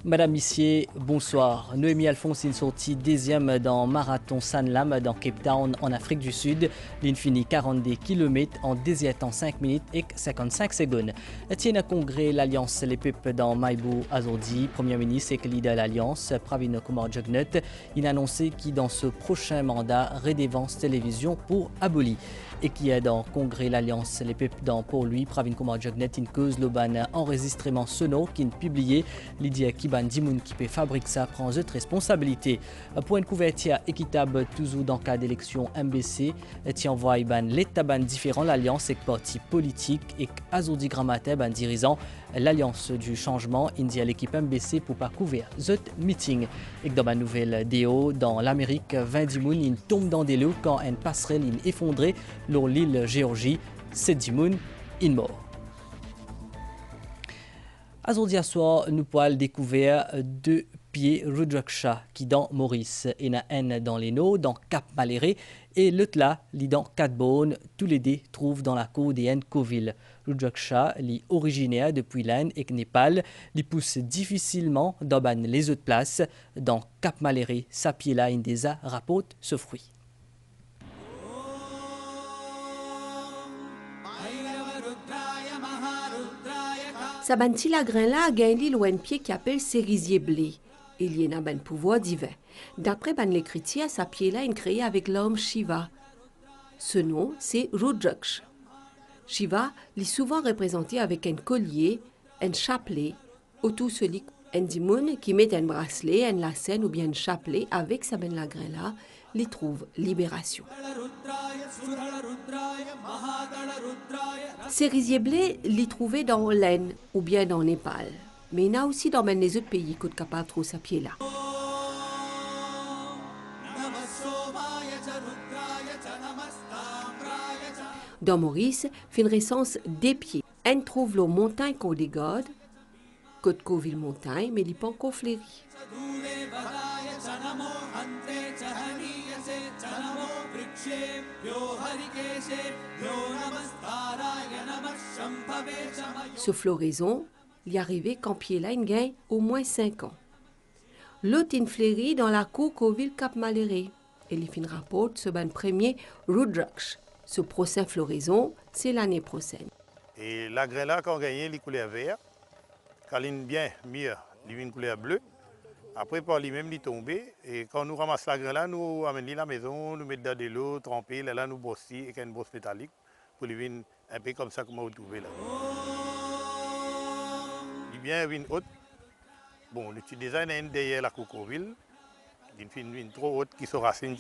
Madame Missier, bonsoir. Noémie Alphonse est sortie deuxième dans Marathon Sanlam dans Cape Town en Afrique du Sud. L'in finit 42 km en 2 temps 5 minutes et 55 secondes. Tient à congrès l'Alliance Les Peuples dans Maïbou Azordi. Premier ministre et leader de l'Alliance, Pravin Kumar Jugnauth, il a annoncé qu'il dans ce prochain mandat redevance télévision pour abolir. Et qui est dans congrès l'Alliance Les Peuples dans pour lui, Pravin Kumar Jugnauth, une cause le ban enregistrement sonore qui est publié. L'idée qui ban Dimoun qui peut fabriquer ça prend cette responsabilité. Pour une couverture équitable toujours dans le cas d'élection MBC, tient envoie ban l'état ban différent l'Alliance et parti politique et Azordi Grammaire ban dirigeant l'Alliance du changement India l'équipe MBC pour pas couvrir cette meeting. Et dans ma nouvelle déo dans l'Amérique, 20 Dimoun il tombe dans des lots quand une passerelle est effondrée sur l'île Géorgie. 7 Dimoun il mort. Aujourd'hui à soir, nous pouvons découvrir 2 pieds Rudraksha qui dans Maurice et na N dans les Naux, dans Cap Maléré et l'autre là, li dans Catbone, tous les deux trouvent dans la côte des N Coville. Rudraksha, li originaire depuis l'Inde et Népal, li pousse difficilement dans les autres places. Dans Cap Maléré, sa pied là, une des rapporte ce fruit. Sa ban tilagrin là a gagné l'un pied qui appelle cerisier blé. Il y en a un pouvoir divin. D'après ban l'écriture, sa pied là est créé avec l'homme Shiva. Ce nom, c'est Rudraksh. Shiva est souvent représenté avec un collier, un chapelet, autour celui un dimoun qui met un bracelet, un lacen ou bien un chapelet avec sa ben lagrin là, lui trouve libération. Cerisier blé l'y trouvé dans l'Inde ou bien dans Népal, mais il y en a aussi dans les autres pays qui sont capables de trouver sa pied là. Dans Maurice, fait une recense des pieds. On trouve la montagne qu'on dégode, côte Coville montagne, mais il n'est pas encore fleuri. Ce floraison, il y arrivé quand pied là, il gagne au moins 5 ans. L'autre in fleurit dans la cour Coville Cap Maléré. Et il fin rapporte ce ban premier Rudraksh. Ce prochain floraison, c'est l'année prochaine. Et la graine là, quand on gagne, les couleurs vert. Quand il est bien mieux, il a une couleur bleue. Après, par lui-même, il tombe. Et quand nous ramassons la graine là, nous amenons à la maison, nous mettons dans de l'eau, trempée, là, nous brossons avec une brosse métallique pour lui venir un peu comme ça, comme vous trouvez là. Il vient une haute. Bon, le design derrière la cocoville. Il fait une trop haute qui se racine,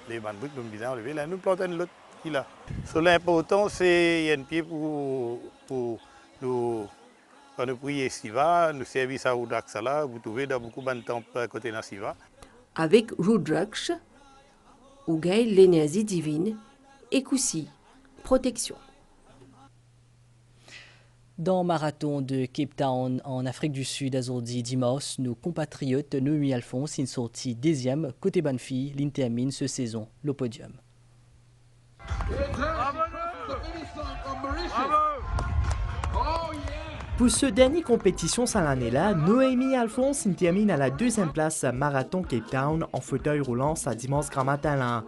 les bambous, nous disons, enlever là, nous plantons l'autre qui là. L'important, c'est un pied pour nous. Quand nous prions Siva, nous servons à Rudraksh là, vous trouvez dans beaucoup de temples à côté de Siva. Avec Rudraksh, on gagne l'énergie divine et aussi protection. Dans le marathon de Cape Town en Afrique du Sud, Azordi dimanche, nos compatriotes Noémie Alphonse sont sortis deuxième côté bonne fille, l'Intermine ce saison, le podium. Pour ce dernier compétition cette année-là, Noémie Alphonse termine à la 2e place marathon Cape Town en fauteuil roulant sa dimanche grand matin.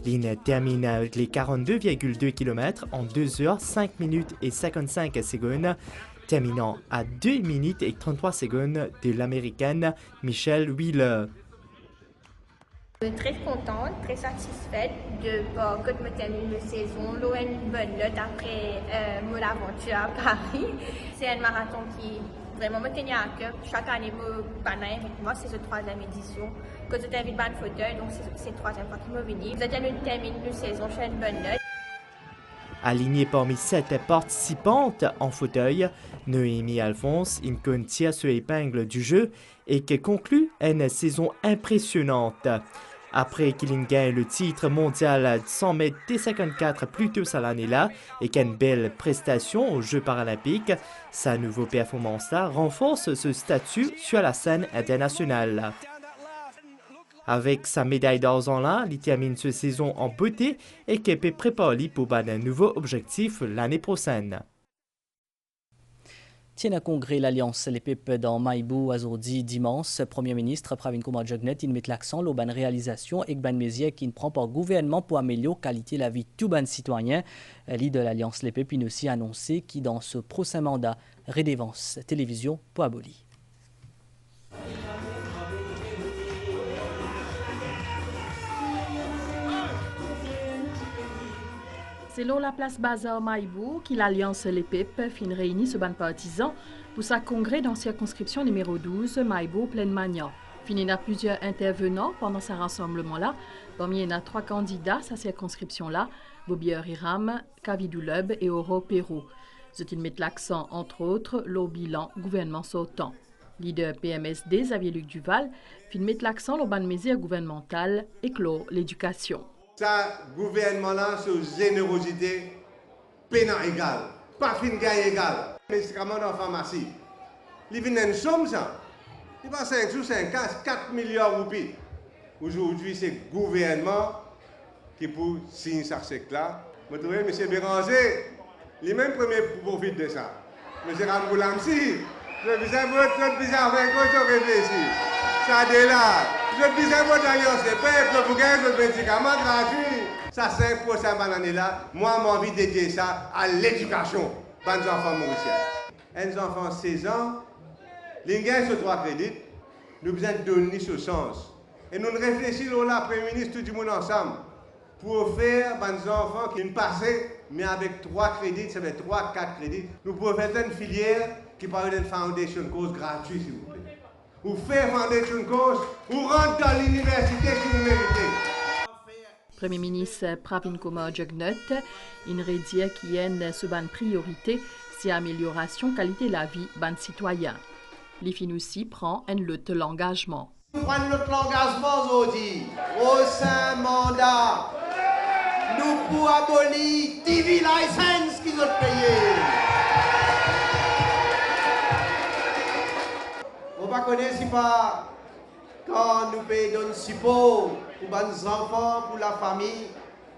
L'IN termine avec les 42,2 km en 2 heures, 5 minutes et 55 secondes, terminant à 2 minutes et 33 secondes de l'américaine Michelle Wheeler. Très contente, très satisfaite de voir que je termine la saison. L'eau est une bonne note après mon aventure à Paris. C'est un marathon qui vraiment me tenait à cœur. Chaque année, moi, c'est cette 3e édition que je termine dans le fauteuil, donc c'est la 3e fois qu'il me vient. Je termine la saison, je fais une bonne note. Alignée parmi 7 participantes en fauteuil, Noémie Alphonse tire sur l'épingle du jeu et qui conclut une saison impressionnante. Après qu'il gagne le titre mondial de 100 mètres T54 plus tôt cette année-là et qu'une belle prestation aux Jeux paralympiques, sa nouvelle performance-là renforce ce statut sur la scène internationale. Avec sa médaille d'argent-là, il termine cette saison en beauté et qui peut préparer pour un nouveau objectif l'année prochaine. tient un congrès l'Alliance Les Pipes dans Maïbou aujourd'hui dimanche. Premier ministre Pravin Kumar Jugnauth il met l'accent sur la réalisation et ban mesures qui ne prend pas gouvernement pour améliorer la qualité de la vie de tous les citoyens. L'idée de l'Alliance Les Pipes a aussi annoncé qui dans ce prochain mandat redevance télévision pour abolir. C'est là la place Bazar Maïbou qui l'Alliance Les Pipes fin réunie ce ban partisan pour sa congrès dans circonscription numéro 12 Maïbou Plaine Magnan. Fini a plusieurs intervenants pendant ce rassemblement-là. Parmi il y a 3 candidats sa circonscription-là, Bobier Hiram, Kavidouleb et Oro Perou. Ils mettent l'accent entre autres le bilan gouvernement sortant. Leader PMSD Xavier Luc Duval fin mettre l'accent sur ban mesures gouvernementales et clore l'éducation. Ça, gouvernement-là, sur générosité, pénal égal, pas fin gain égal. Médicaments dans la pharmacie. Il vient une somme, ça. Il va 5 sous 5, 4 milliards de roupies. Aujourd'hui, c'est le gouvernement qui pour signer ça, c'est là. Vous trouvez, M. Béranger, il est même premier pour profiter de ça. M. Ramboulamsi, je disais, votre bizarre avec quoi je réfléchis. Ça là. Je disais, votre alliance, c'est pas pour gagner votre médicament gratuit. Ça, c'est pour cette année-là. Moi, j'ai envie de dédier ça à l'éducation des enfants mauriciens. Un enfant de 16 ans, les gains sur 3 crédits, nous avons besoin de donner ce sens. Et nous réfléchissons là, Premier ministre, tout le monde ensemble, pour faire des enfants qui ne passent, mais avec 3 crédits, ça fait 3-4 crédits. Nous pouvons faire une filière qui parle d'une foundation cause gratuite, s'il vous plaît. Ou faire foundation cause, ou rentrer dans l'université si vous méritez. Premier ministre Pravin Kumar Jugnauth, il redit qu'il y a une priorité, c'est l'amélioration qualité de la vie des citoyens. Les aussi prend un lutte l'engagement. Nous prenons notre engagement aujourd'hui, au sein mandat, nous pour abolir TV license qui ont payé. On va connaître si pas quand nous payons un support pour les enfants, pour la famille,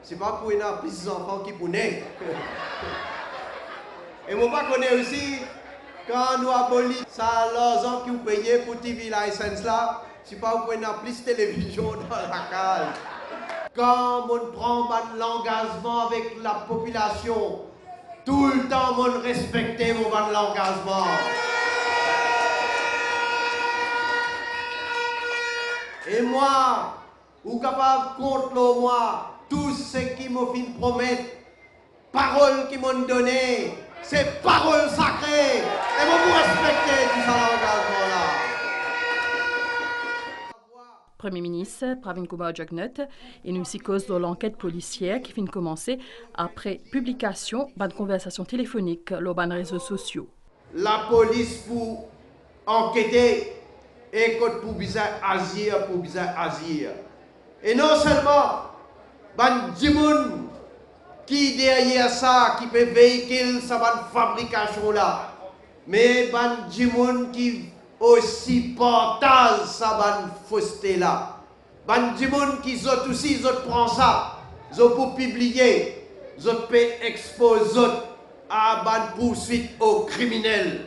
c'est pas pour les petits enfants qui pour naître. Et on va connaître aussi quand nous abolissons ça l'argent qui vous payez pour TV license là, c'est pas pour une plus télévision dans la cale. Quand on prend l'engagement avec la population, tout le temps on respecte l'engagement. Et moi, ou capable contre moi, tout ce qui me fin promettre, paroles qui m'ont donné, c'est paroles sacrées. Et moi, vous respectez tout ça l'engagement-là. Premier ministre Pravin Kumar Jugnauth et nous aussi cause de l'enquête policière qui vient de commencer après publication d'une conversation téléphonique sur les réseaux sociaux. La police pour enquêter et pour bizarre agir. Et non seulement, ban qui derrière ça, qui peut véhiculer sa fabrication là, mais ban qui aussi partage sa fausseté là. Ban qui sont aussi, ils prennent ça, ils pour publier, ils peut exposer à ban poursuite aux criminels.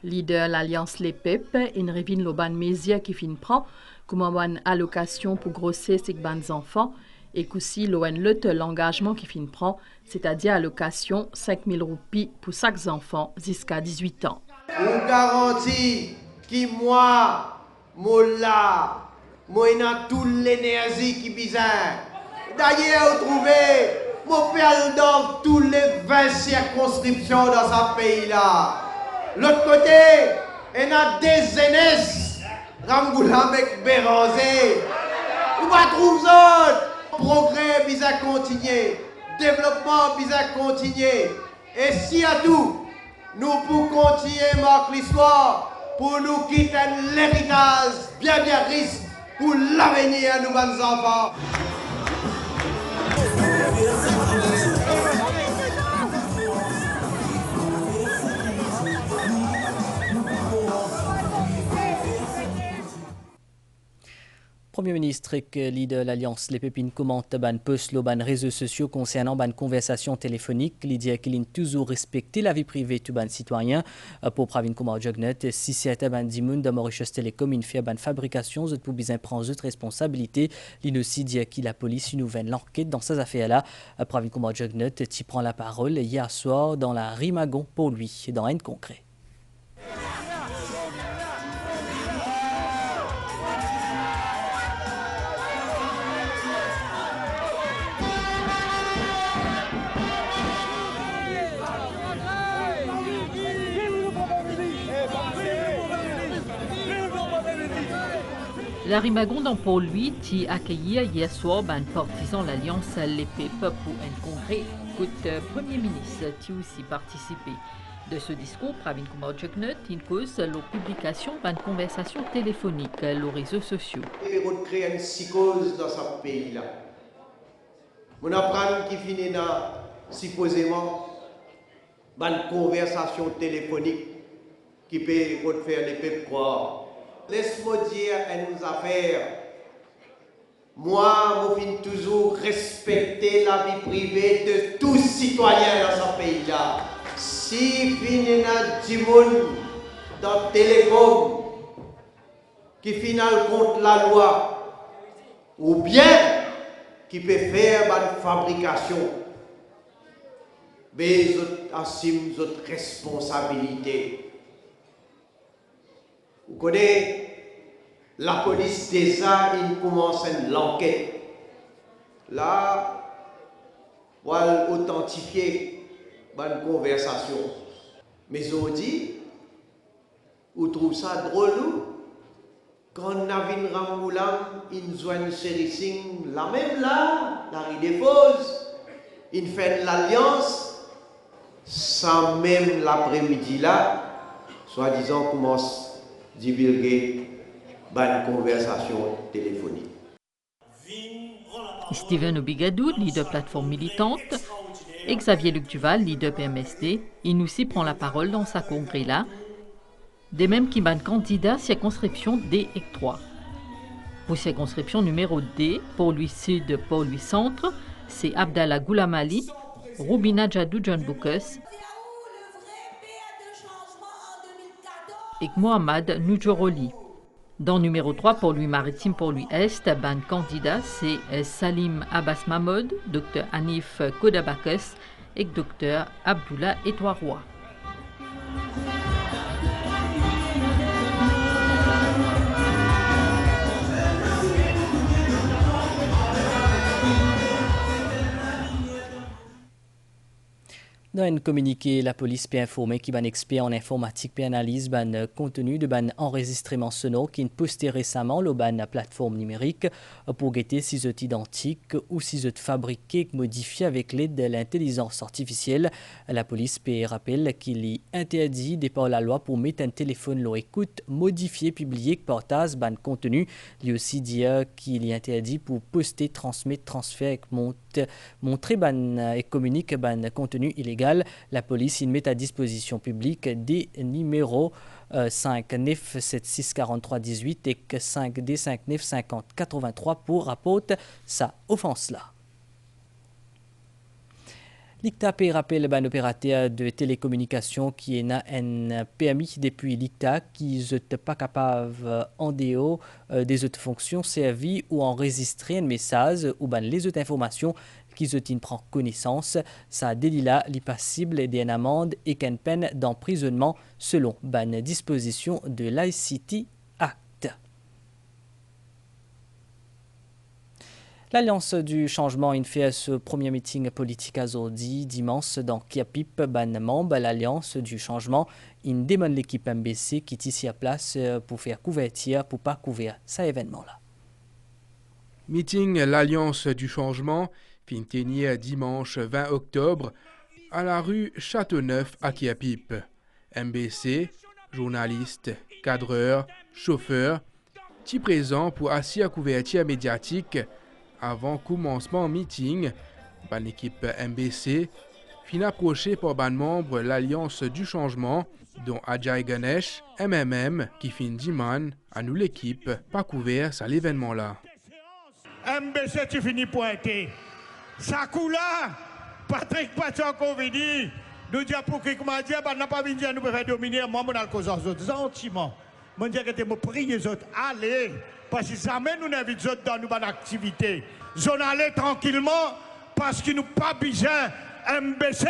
Leader l'Alliance Les Pipes, il révine le ban mesures qui fin prend comme une allocation pour grossesse et les enfants et qu'aussi l'engagement qui fin prend, c'est-à-dire allocation 5 000 roupies pour chaque enfant jusqu'à 18 ans. On garantit que moi j'ai toute l'énergie qui besoin. D'ailleurs, vous trouvez, mon père dans toutes les 20 circonscriptions dans ce pays-là. L'autre côté, il y a des aînés, Ramboulam avec Béranger. On va trouver ça. Progrès, bisa continuer. Développement, bisa continuer. Et si à tout, nous pouvons continuer marquer l'histoire pour nous quitter l'héritage bien riche pour l'avenir de nos enfants. Premier Premier ministre et leader de l'Alliance Les Pépines commente ban post les réseaux sociaux concernant ban conversation téléphonique. Il dit qu'il a toujours respecté la vie privée de ban citoyen. Pour Pravin Kumar Jugnut, si c'est ban dimoun de Mauritius Telecom, il fait ban fabrication, zut pour bien prendre zut responsabilité. Il aussi dit que la police une nouvelle enquête dans ces affaires-là. Pravin Kumar Jugnut qui prend la parole hier soir dans la Rimagon pour lui dans un concret. La Rimagon dans pour lui qui accueillit hier soir un partisan l'Alliance Les Pépes pour un congrès que le Premier ministre qui aussi participé. De ce discours, Pravin Kumar Jugnut cause la publication d'une conversation téléphonique aux réseaux sociaux. Il faut créer une psychose dans ce pays-là. On apprend qu'il finit dans supposément une conversation téléphonique qui peut faire les peuples croire. Laisse-moi dire une affaire. Moi, je finis toujours respecter la vie privée de tous citoyens dans ce pays-là. Si finit du monde dans le téléphone qui finit contre la loi, ou bien qui peut faire une fabrication, mais ils assument votre responsabilité. Vous connaissez, la police déjà, il commence l'enquête. Là, pour authentifier une conversation. Mais aujourd'hui, vous trouvez ça drôle quand Navin Ramoulam, il joint Chérissing, la même là, la rue des Fosses, il fait l'alliance, sans même l'après-midi là, soi-disant commence divulguer une conversation téléphonique. Steven Obigadou, leader plateforme militante, et Xavier Luc Duval, leader PMSD, il aussi prend la parole dans sa congrès-là, des mêmes qui ban candidat circonscription D et 3. Pour circonscription numéro D, pour lui Sud, pour lui Centre, c'est Abdallah Goulamali, Roubina Djadou John Boukus et Mohamed Noudjoroli. Dans numéro 3, pour lui Maritime, pour lui Est, ban candidat, c'est Salim Abbas Mahmoud, Dr Hanif Kodabakas et Dr Abdullah Etouaroua. Dans un communiqué, la police peut informer qu'il y a un expert en informatique peut analyse ban contenu de ban enregistrement sonore qui est posté récemment le ban plateforme numérique pour guetter si c'est identique ou si c'est fabriqué modifié avec l'aide de l'intelligence artificielle. La police peut rappeler qu'il est interdit de par la loi pour mettre un téléphone leur écoute modifié publié partage ban contenu. Il aussi dit qu'il est interdit pour poster, transmettre, transférer, montrer ban et communiquer ban contenu illégal. La police il met à disposition publique des numéros 5-9-76-43-18 et 5D-59-50-83 pour rapporter sa offense-là. L'ICTA rappelle un opérateur de télécommunications qui est un permis depuis l'ICTA qui n'est pas capable en dehors des autres fonctions servies ou enregistrer un message ou les autres informations qui prend connaissance. Ça délit-là est passible d'une amende et qu'une peine d'emprisonnement selon une disposition de l'ICT Act. L'Alliance du changement a fait ce premier meeting politique aujourd'hui dimanche dans Kiapip, ban membre l'Alliance du changement. Il demande l'équipe MBC qui est ici à place pour faire couverture pour pas couvrir cet événement-là. Meeting l'Alliance du changement fin tenir dimanche 20 octobre à la rue Châteauneuf à Kiapip. MBC, journalistes, cadreurs, chauffeurs, qui présents pour assurer la couverture médiatique avant commencement meeting. L'équipe MBC fin approchée par ban membre l'Alliance du changement dont Ajay Ganesh, MMM qui fin diman à nous l'équipe pas couvert à l'événement là. MBC tu finis pointé. Ça coule là, Patrick Pachon-Covidi, nous disons pour qui m'a dit, bah, n'a pas vu nous faire dominer, moi, mon cause aux autres sentiments. Moi, je dis que me prie les autres, allez, parce que jamais nous invite les autres dans nos activités. Zone aller tranquillement, parce que nous pas besoin MBC.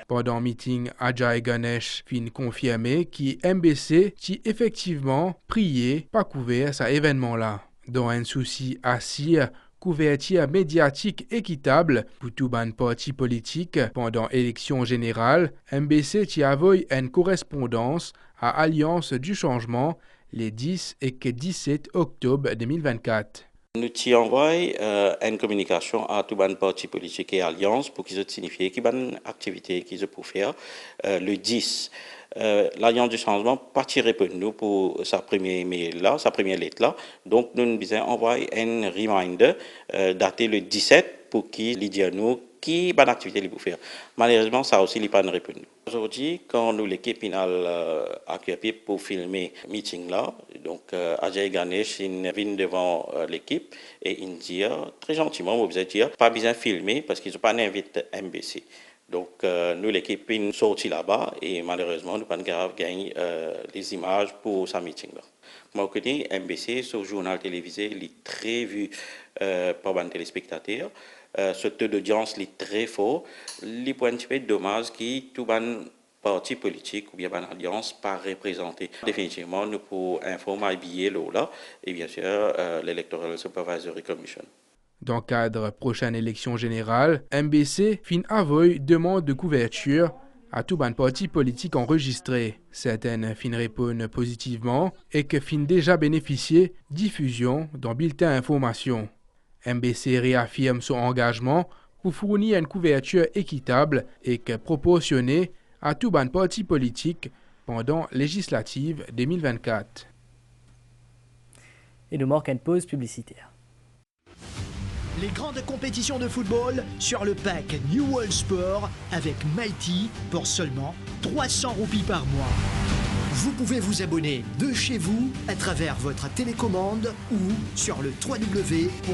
Pendant le meeting, Ajay Ganesh fin confirmé que MBC qui effectivement prié pas couvert cet événement-là. Dans un souci assis, couverture médiatique équitable pour tout ban parti politique pendant l'élection générale, MBC qui a envoyé une correspondance à Alliance du Changement les 10 et 17 octobre 2024. Nous envoyons une communication à tout les partis politiques et alliances pour qu'ils signifient qu'il y a une activité qu'ils peuvent faire le 10. L'Alliance du Changement pas tiré pour nous pour sa première email là, sa première lettre là. Donc nous nous envoyons un reminder daté le 17 pour qu'il dise à nous qui bonne activité il peut faire. Malheureusement ça aussi il pas répondu. Aujourd'hui quand nous l'équipe finale accueilli pour filmer meeting là, donc Ajay Ganesh il vient devant l'équipe et il dit très gentiment vous dire pas besoin de filmer parce qu'ils ont pas invité MBC. Donc, nous, l'équipe, nous sortis là-bas et malheureusement, nous n'avons pas gagné les images pour ce meeting-là. Moi, je dis, MBC, ce journal télévisé, il est très vu par les téléspectateurs. Ce taux d'audience est très fort. Il est un petit peu dommage que tout le parti politique ou bien l'alliance pas représenté. Définitivement, nous pouvons informer BIE là et bien sûr l'Electoral Supervisory Commission. Dans le cadre prochaine élection générale, MBC fin envoie demande de couverture à tout ban parti politique enregistré. Certaines fin répondent positivement et que fin déjà bénéficié diffusion dans bulletin information. MBC réaffirme son engagement pour fournir une couverture équitable et proportionnée à tout ban parti politique pendant législative 2024. Et nous manque une pause publicitaire. Les grandes compétitions de football sur le pack New World Sport avec Mighty pour seulement 300 roupies par mois. Vous pouvez vous abonner de chez vous à travers votre télécommande ou sur le www.mighty.mu.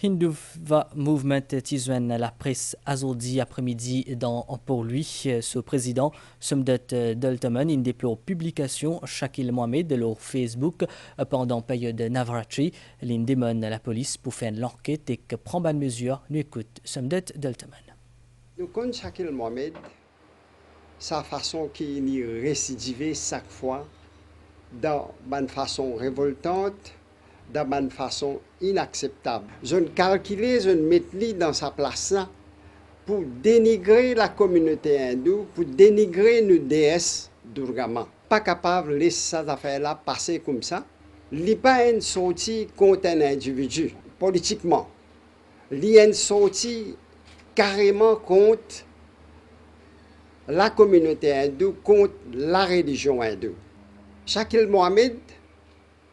Hinduva Movement Tizwen la presse aujourd'hui après-midi pour lui, ce président Somdet Deltaman, il déplore publication Shakil Mohamed de leur Facebook pendant période Navratri. Il demande la police pour faire l'enquête et prendre une mesure. Nous écoute Somdet Deltaman. Nous connaissons Shakil Mohamed, sa façon qui est récidivée chaque fois dans une façon révoltante, d'une façon inacceptable. Je ne calculais, je ne mettais dans sa place là pour dénigrer la communauté hindoue, pour dénigrer une déesse Durgama. Pas capable de laisser ces affaires-là passer comme ça. Il n'y a pas une sortie contre un individu, politiquement. Il y a une sortie carrément contre la communauté hindoue, contre la religion hindoue. Shakil Mohamed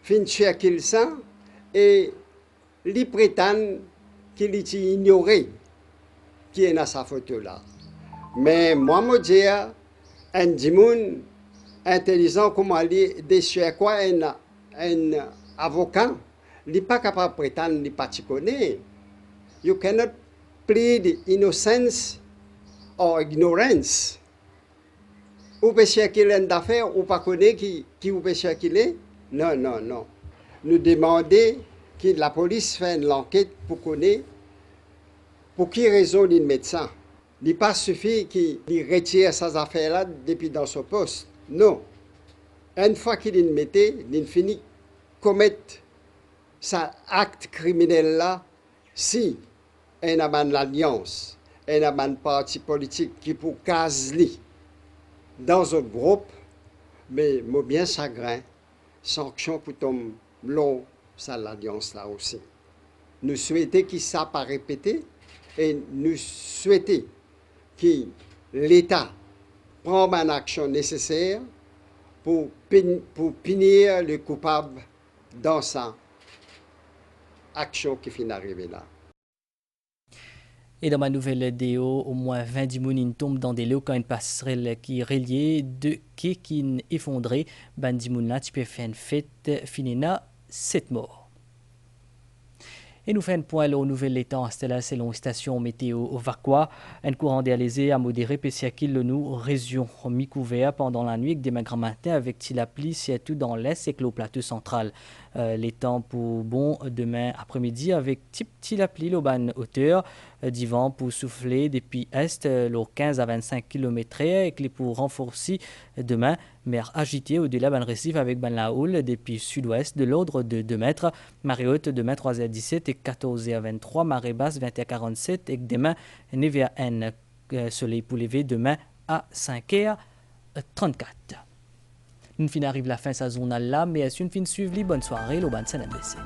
fin Shakil ça et il prétend qu'il est ignoré qui est dans sa photo là. Mais moi je dis un dimoun intelligent comme Ali de quoi un avocat, il n'est pas capable de prétendre qu'il pas connaît. You cannot plead innocence or ignorance. Ou peut qu'il est d'affaires ou pas connaît qui ou peut qu'il est. Non, non, non. Nous demandons que la police fasse l'enquête pour connaître pour qui raison il met ça. Il n'est pas suffit qu'il retire ces affaires-là depuis dans son poste. Non. Une fois qu'il mettait, il finit commettre cet acte criminel-là si il y a une alliance, il y a un parti politique qui pour caser dans un groupe Mais moi bien chagrin, sanction pour tomber long, ça l'alliance là aussi. Nous souhaitons qu'il ça pas répéter et nous souhaitons que l'État prenne une action nécessaire pour punir les coupables dans sa action qui finit d'arriver là. Et dans ma nouvelle déo, au moins 20 dimounines tombent dans des lots quand une passerelle qui est reliée de quai qui est effondrée. Ben dimoun là, tu peux faire une fête, finina 7 morts. Et nous faisons un point au nouvel étang installé selon station météo au Vacqua. Un courant d'air léger à modéré Pessiakil nous région mi-couvert pendant la nuit avec des mains matin avec tilapli surtout dans l'est et le plateau central. Les temps pour bon demain après-midi avec tilapli l'auban hauteur divan pour souffler depuis est le 15 à 25 km et les pour renforcer demain mer agitée au-delà ban récif avec ban la houle depuis sud-ouest de l'ordre de 2 mètres, marée haute demain 3h17 et 14h23, marée basse 20h47 et demain 9h soleil pour lever demain à 5h34. Une fin arrive la fin de sa zone là, mais est-ce une fin suivre? Bonne soirée, l'Auban MBC.